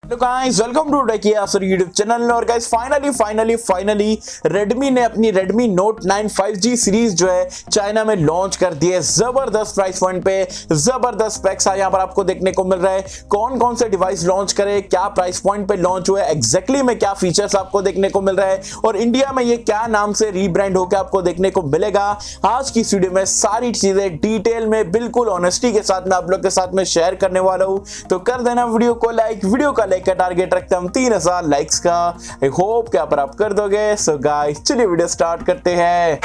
तो guys welcome to techy Yasar YouTube channel. और guys finally Redmi ने अपनी Redmi Note 9 5G सीरीज जो है चाइना में लॉन्च कर दी है। जबरदस्त प्राइस पॉइंट पे जबरदस्त स्पेक्स यहाँ पर आपको देखने को मिल रहा है। कौन कौन से डिवाइस लॉन्च करे, क्या प्राइस पॉइंट पे लॉन्च हुआ है, एग्जैक्टली में क्या फीचर्स आपको देखने को मिल रहा है और इंडिया में ये क्या नाम से रीब्रांड होकर आपको देखने को मिलेगा। आज की वीडियो में सारी चीजें डिटेल में बिल्कुल ऑनेस्टी के साथ में आप लोग के साथ में शेयर करने वाला हूं। तो कर देना वीडियो को लाइक, वीडियो का लाइक का टारगेट रखते हम 3000 लाइक्स का। आई होप कि आप कर दोगे। सो गाइस चलिए वीडियो स्टार्ट करते हैं।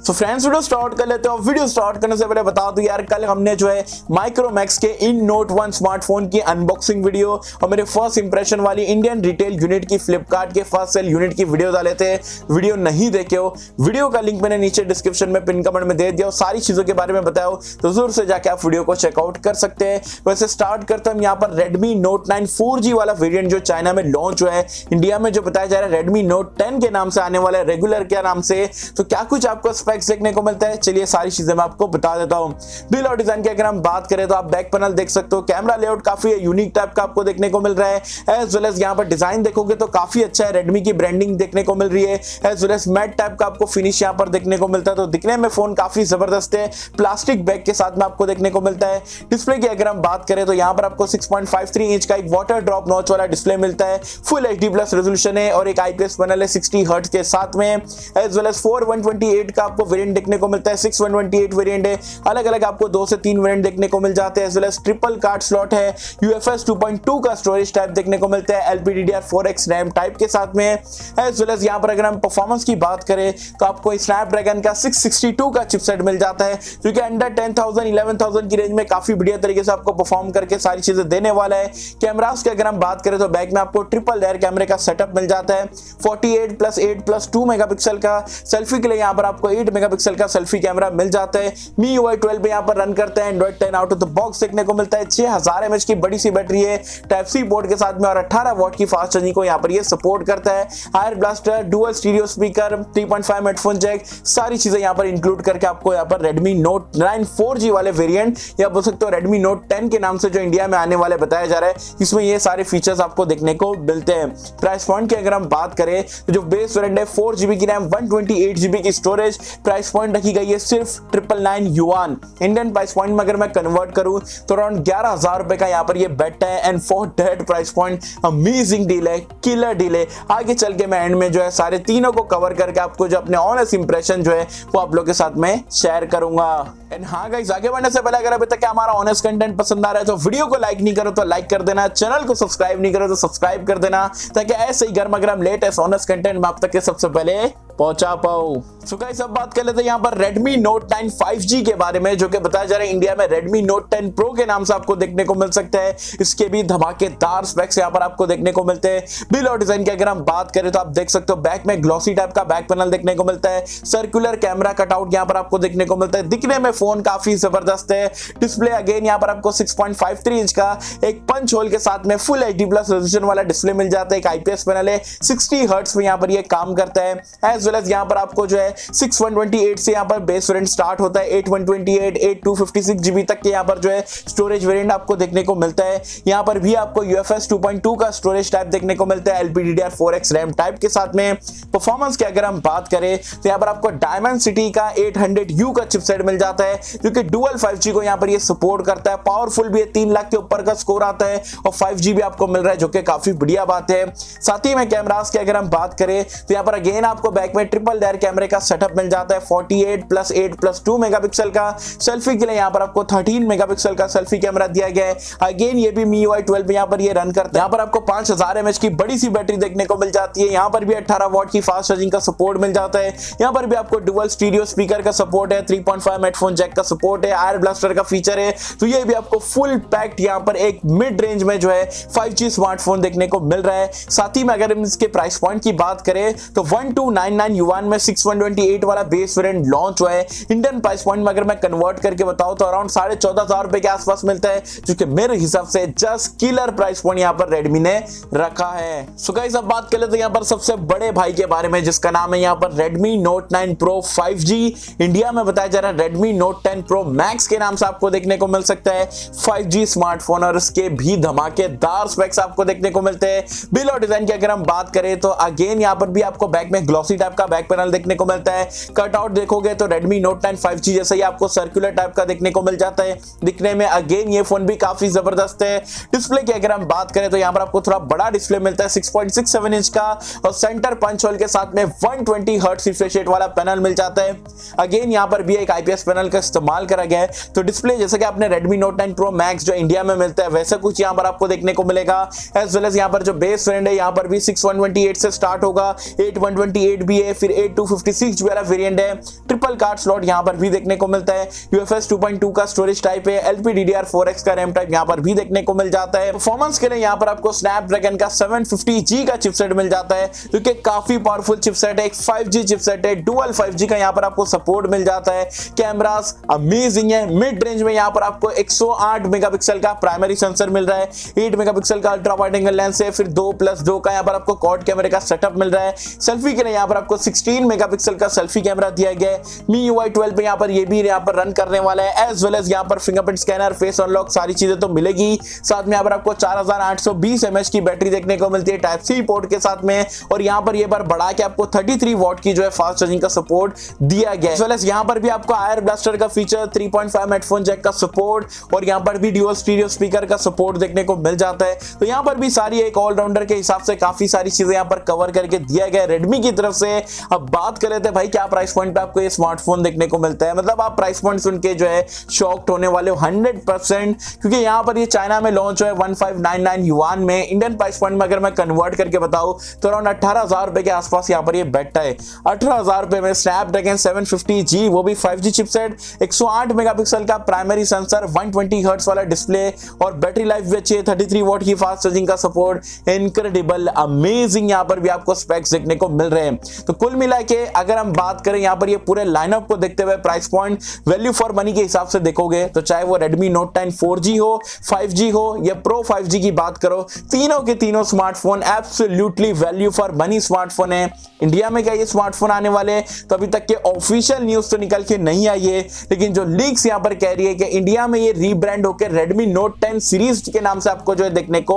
तो फ्रेंड्स वीडियो स्टार्ट कर लेते हैं। वीडियो स्टार्ट करने से पहले बता दूं यार, कल हमने जो है माइक्रोमैक्स के इन नोट 1 स्मार्टफोन की अनबॉक्सिंग वीडियो और मेरे फर्स्ट इंप्रेशन वाली इंडियन रिटेल यूनिट की फ्लिपकार्ट के फर्स्ट सेल यूनिट की वीडियो डाले थे। वीडियो नहीं देखे हो, वीडियो का लिंक मैंने नीचे डिस्क्रिप्शन में पिन कमेंट में दे दिया और सारी चीजों के बारे में बताओ, तो जरूर से जाके आप वीडियो को चेकआउट कर सकते हैं। वैसे स्टार्ट करते हैं यहाँ पर Redmi Note 9 4G वाला वेरिएंट जो चाइना में लॉन्च हुआ है। इंडिया में जो बताया जा रहा है Redmi Note 10 के नाम से आने वाला है, रेगुलर के नाम से। तो क्या कुछ आपको स्पेक्स देखने को मिलता है, चलिए सारी चीजें मैं आपको बता देता हूं। बिल और डिजाइन की अगर हम बात करें तो आप बैक पैनल देख सकते हो, कैमरा लेआउट काफी यूनिक टाइप का आपको देखने को मिल रहा है। एज वेल एज यहाँ पर डिजाइन देखोगे तो काफी अच्छा है, रेडमी की ब्रांडिंग देखने को मिल रही है। As well as matte type का आपको फिनिश यहाँ पर देखने को मिलता है। तो दिखने में फोन काफी जबरदस्त है, प्लास्टिक बैग के साथ में आपको देखने को मिलता है। डिस्प्ले की अगर हम बात करें तो यहाँ पर आपको 6.53 इंच का एक वाटर ड्रॉप नॉच वाला डिस्प्ले मिलता है। फुल HD प्लस रेजोल्यूशन है और एक IPS पैनल है 60 हर्ट्ज के साथ में। एज वेल एज 4128 का आपको वेरिएंट देखने को मिलता है, 6/128 वेरिएंट है। अलग अलग आपको 2 से 3 वेरिएंट देखने को मिल जाते हैं। As well as triple card slot है, UFS 2.2 का स्टोरेज टाइप देखने को मिलता है, LPDDR4X रैम टाइप के साथ में। एज वेल एज यहाँ पर अगर हम परफॉर्मेंस की बात करें तो आपको स्नैपड्रैगन का 662 का चिपसेट मिल जाता है, जो कि अंडर 10,000 11,000 की रेंज में काफी बढ़िया तरीके से आपको परफॉर्म करके सारी चीजें देने वाला है। कैमरास की अगर हम बात करें तो बैक में आपको ट्रिपल लेयर कैमरे का सेटअप मिल जाता है, 48+8+2 मेगापिक्सल का। सेल्फी के लिए यहाँ पर आपको 8 मेगापिक्सल का सेल्फी कैमरा मिल जाता है। MIUI 12 पे यहाँ पर रन करते हैं। Android 10 out of the box देखने को मिलता है। 6000 mAh की बड़ी सी बैटरी है, टाइप सी पोर्ट के साथ में और 18 वॉट की फास्ट चार्जिंग को यहाँ पर ये सपोर्ट करता है। हायर ब्लास्टर, dual stereo speaker, 3.5 headphone jack, सारी चीजें यहाँ पर इंक्लूड करके आपको यहाँ पर Redmi Note 9 4G वाले वेरिएंट या बोल सकते हो Redmi Note 10 के नाम से जो इंडिया में आने वाले बताया जा रहा है, इसमें ये सारे फीचर्स आपको देखने को मिलते हैं। प्राइस पॉइंट की अगर हम बात करें तो जो बेस वेरिएंट है 4GB की रैम 128GB की स्टोरेज, प्राइस पॉइंट रखी गई है सिर्फ 999 युआन। इंडियन प्राइस पॉइंट में अगर मैं कन्वर्ट करूं तो अराउंड 11,000 रुपए का यहाँ पर ये बेट है। And for that price point amazing deal है, किलर डील है। आगे चल के मैं एंड में जो है सारे तीनों को कवर करके आपको जो अपने ऑनेस्ट इंप्रेशन जो है वो आप लोग के साथ में शेयर करूंगा। एंड हाँ गाइस, आगे बढ़ने से पहले अगर अभी तक हमारा ऑनेस्ट कंटेंट पसंद आ रहा है तो वीडियो को लाइक नहीं करो तो लाइक कर देना, चैनल को सब्सक्राइब नहीं करो तो सब्सक्राइब कर देना, ताकि ऐसे ही गर्मा गर्म लेटेस्ट ऑनेस्ट कंटेंट मैं आप तक के सबसे पहले पहुंचा पाऊं। सो गाइस अब बात कर लेते हैं यहाँ पर Redmi Note 9 5G के बारे में, जो कि बताया जा रहा है इंडिया में Redmi Note 10 Pro के नाम से आपको देखने को मिल सकता है। इसके भी धमाकेदार स्पेक्स यहाँ पर आपको देखने को मिलते हैं। बिल और डिजाइन की अगर हम बात करें तो आप देख सकते हो बैक में ग्लॉसी टाइप का बैक पैनल देखने को मिलता है। सर्कुलर कैमरा कटआउट यहाँ पर आपको देखने को मिलता है। दिखने में फोन काफी जबरदस्त है। डिस्प्ले अगेन यहाँ पर आपको 6.53 इंच का एक पंच होल के साथ में फुल HD प्लस रेजोल्यूशन वाला डिस्प्ले मिल जाता है। एक IPS पैनल है, 60 हर्ट्ज पे यहाँ पर ये काम करता है। एज वेल एज यहाँ पर आपको जो है 6/128 से यहाँ पर बेस वेरिएंट स्टार्ट होता है, 8/128, 8/256GB तक के यहाँ पर जो है स्टोरेज वेरिएंट आपको देखने को मिलता है। यहाँ पर भी आपको UFS 2.2 का स्टोरेज टाइप देखने को मिलता है, LPDDR4X रैम टाइप के साथ में। परफॉर्मेंस की अगर हम बात करें तो यहाँ पर आपको Dimensity का 800U का चिपसेट मिल जाता है, जो कि डुअल 5G को यहाँ पर ये सपोर्ट करता है। पावरफुल भी है, 3 लाख के ऊपर का स्कोर आता है और 5G भी आपको मिल रहा है, जो कि काफी बढ़िया बात है। साथ ही में कैमरास की अगर हम बात करें तो यहाँ पर अगेन आपको बैक में ट्रिपल लेयर कैमरे का सेटअप मिल जाता है, 48+8+2 मेगापिक्सल का। सेल्फी के लिए यहाँ पर आपको 13 मेगापिक्सल का सेल्फी कैमरा दिया गया है। अगेन ये भी MIUI 12 पे यहाँ पर ये रन करता है। यहाँ पर आपको 5000 mAh की बड़ी सी बैटरी देखने को मिल जाती है। यहाँ पर भी 18 वॉट की फास्ट चार्जिंग का सपोर्ट मिल जाता है। यहाँ पर भी आपको डुअल स्टीरियो स्पीकर का सपोर्ट है, 3.5 हेडफोन जैक का सपोर्ट है, आयर ब्लास्टर का फीचर है। तो ये भी आपको फुल पैक्ड यहाँ पर एक मिड रेंज में जो है 5G स्मार्टफोन देखने को मिल रहा है। साथ ही में अगर हम इसके प्राइस पॉइंट की बात करें तो 1299 5199 युआन में 6128 वाला बेस वेरिएंट लॉन्च हुआ है। इंडियन प्राइस पॉइंट में अगर मैं कन्वर्ट करके बताऊं तो अराउंड 14,500 रुपए के आसपास मिलता है, जो कि मेरे हिसाब से जस्ट किलर प्राइस पॉइंट यहां पर रेडमी ने रखा है। सो गाइस अब बात कर लेते हैं यहां पर सबसे बड़े भाई के बारे में, जिसका नाम है यहां पर Redmi Note 9 Pro 5G। India में बताया जा रहा है Redmi Note 10 Pro Max के नाम से आपको देखने को मिल सकता है 5G स्मार्टफोन, और इसके भी धमाकेदार स्पेक्स आपको देखने को मिलते हैं। बिल और डिजाइन की अगर हम बात करें तो अगेन यहां पर भी आपको बैक में ग्लॉसी टाइप का बैक पैनल देखने को मिलता है। कटआउट देखोगे तो Redmi Note 9 5G जैसा ही आपको सर्कुलर टाइप का देखने को मिल जाता है। दिखने में अगेन ये फोन भी काफी जबरदस्त है। डिस्प्ले की अगर हम बात करें तो यहां पर आपको थोड़ा बड़ा डिस्प्ले मिलता है 6.67 इंच का, और सेंटर पंच होल के साथ में 120 हर्ट्ज रिफ्रेश रेट वाला पैनल मिल जाता है। अगेन यहां पर भी एक IPS पैनल का इस्तेमाल करा गया है। तो डिस्प्ले जैसे कि आपने Redmi Note 9 Pro Max जो इंडिया में मिलता है वैसा कुछ यहां पर आपको देखने को मिलेगा। एज वेल एज यहां पर जो बेस वेरिएंट है यहां पर भी 6128 से स्टार्ट होगा, 8128 भी है, फिर 8256 वाला वेरिएंट है। ट्रिपल कार्ड स्लॉट यहां पर भी देखने को मिलता है। UFS 2.2 का स्टोरेज टाइप है। LPDDR4X का रैम टाइप यहां पर भी देखने को मिल जाता है। परफॉर्मेंस के लिए यहां पर आपको स्नैपड्रैगन का 750G का चिपसेट मिल जाता है, जो कि काफी पावरफुल चिपसेट है। एक 5G चिपसेट है, डुअल 5G का यहां पर आपको सपोर्ट मिल जाता है। कैमरास अमेजिंग है। मिड रेंज में यहां पर आपको 108 मेगापिक्सल का प्राइमरी सेंसर मिल रहा है, 8 मेगापिक्सल का अल्ट्रा वाइड एंगल लेंस है, फिर 2+2 का यहां पर आपको क्वाड कैमरे का सेटअप मिल रहा है। सेल्फी के लिए यहां पर आपको 16 मेगापिक्सल का सेल्फी कैमरा दिया गया है। MIUI 12 पे यहां पर ये भी यहां पर रन करने वाला है। एज वेल एज यहां पर फिंगरप्रिंट स्कैनर, फेस अनलॉक सारी चीजें तो मिलेगी। साथ में यहां पर आपको 4820 mAh की बैटरी देखने को मिलती है टाइप सी पोर्ट के साथ में, और यहां पर ये बार बढ़ा के आपको 33 वॉट की जो है फास्ट चार्जिंग का सपोर्ट दिया गया है। एज वेल एज यहां पर भी आपको आयर ब्लास्टर का फीचर, 3.5 हेडफोन जैक का सपोर्ट, और यहां पर भी ड्यूअल स्टीरियो स्पीकर का सपोर्ट देखने को मिल जाता है। तो यहां पर भी सारी एक ऑलराउंडर के हिसाब से काफी सारी चीजें यहां पर कवर करके दिया गया रेडमी की तरफ से। अब बात कर लेते हैं भाई क्या प्राइस पॉइंट पे आपको ये स्मार्टफोन देखने को मिलता है। मतलब आप प्राइस पॉइंट सुन के जो है शॉक्ड होने वाले हो 100%, क्योंकि यहां पर ये चाइना में लॉन्च हुआ है 1599 युआन में। इंडियन प्राइस पॉइंट में अगर मैं कन्वर्ट करके बताऊं तो अराउंड 18,000 रुपए के आसपास यहां पर ये बैठता है। 18,000 रुपए में स्नैपड्रैगन 750G, वो भी 5G चिपसेट, 108 मेगापिक्सल का प्राइमरी सेंसर, 120 हर्ट्ज वाला डिस्प्ले, और बैटरी लाइफ भी अच्छी है, 33 वॉट की फास्ट चार्जिंग का सपोर्ट। इनक्रेडिबल अमेजिंग यहां पर भी आपको स्पेक्स देखने को मिल रहे हैं। तो कुल मिला के अगर हम बात करें यहां पर ये पूरे लाइनअप को देखते हुए price point value for money के हिसाब से देखोगे तो चाहे वो Redmi Note 10 4G हो, 5G हो या Pro 5G की बात करो, तीनों के तीनों smartphone absolutely value for money smartphone है। इंडिया में क्या ये स्मार्टफोन आने वाले, तो अभी तक के ऑफिशियल न्यूज तो निकल के नहीं आई है, लेकिन जो लीक्स यहां पर कह रही है कि इंडिया में ये रीब्रांड होकर Redmi Note 10 सीरीज के नाम से आपको जो है देखने को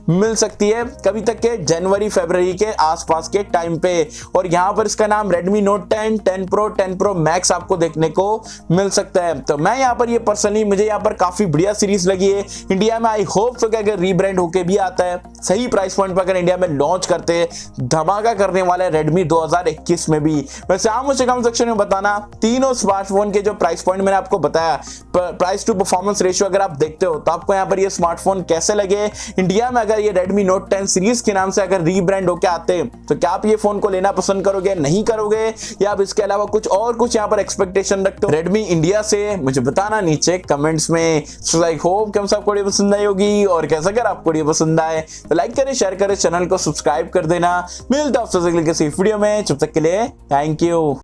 मिल सकती है कभी तक के जनवरी फरवरी के आसपास के टाइम पे। और यहां पर इसका नाम Redmi Note 10, 10 Pro, 10 Pro Max आपको देखने को मिल सकता है। तो मैं यहां पर ये पर्सनली मुझे यहां पर काफी बढ़िया सीरीज लगी है। इंडिया में आई होप सो कि अगर रीब्रांड होके भी आता है सही प्राइस पॉइंट पर अगर इंडिया में लॉन्च करते हैं, धमाका करने वाला है Redmi 2021 में भी। वैसे आप मुझे कमेंट सेक्शन में बताना तीनों स्मार्टफोन के जो प्राइस पॉइंट मैंने आपको बताया, प्राइस टू परफॉर्मेंस रेशियो अगर आप देखते हो तो आपको यहां पर ये स्मार्टफोन कैसे लगे। इंडिया में अगर ये Redmi Note 10 सीरीज के नाम से अगर रीब्रांड होके आते तो क्या आप ये फोन को लेना पसंद करोगे, नहीं करोगे, या आप इसके अलावा कुछ यहां पर एक्सपेक्टेशन रखते हो Redmi इंडिया से, मुझे बताना नीचे कमेंट्स में। सो आई होप कि हम सबको वीडियो पसंद आई होगी, और कैसा अगर आपको वीडियो पसंद आए तो लाइक करें, शेयर करें, चैनल को सब्सक्राइब कर देना। मिलता है आपसे अगली किसी वीडियो में, जब तक के लिए थैंक यू।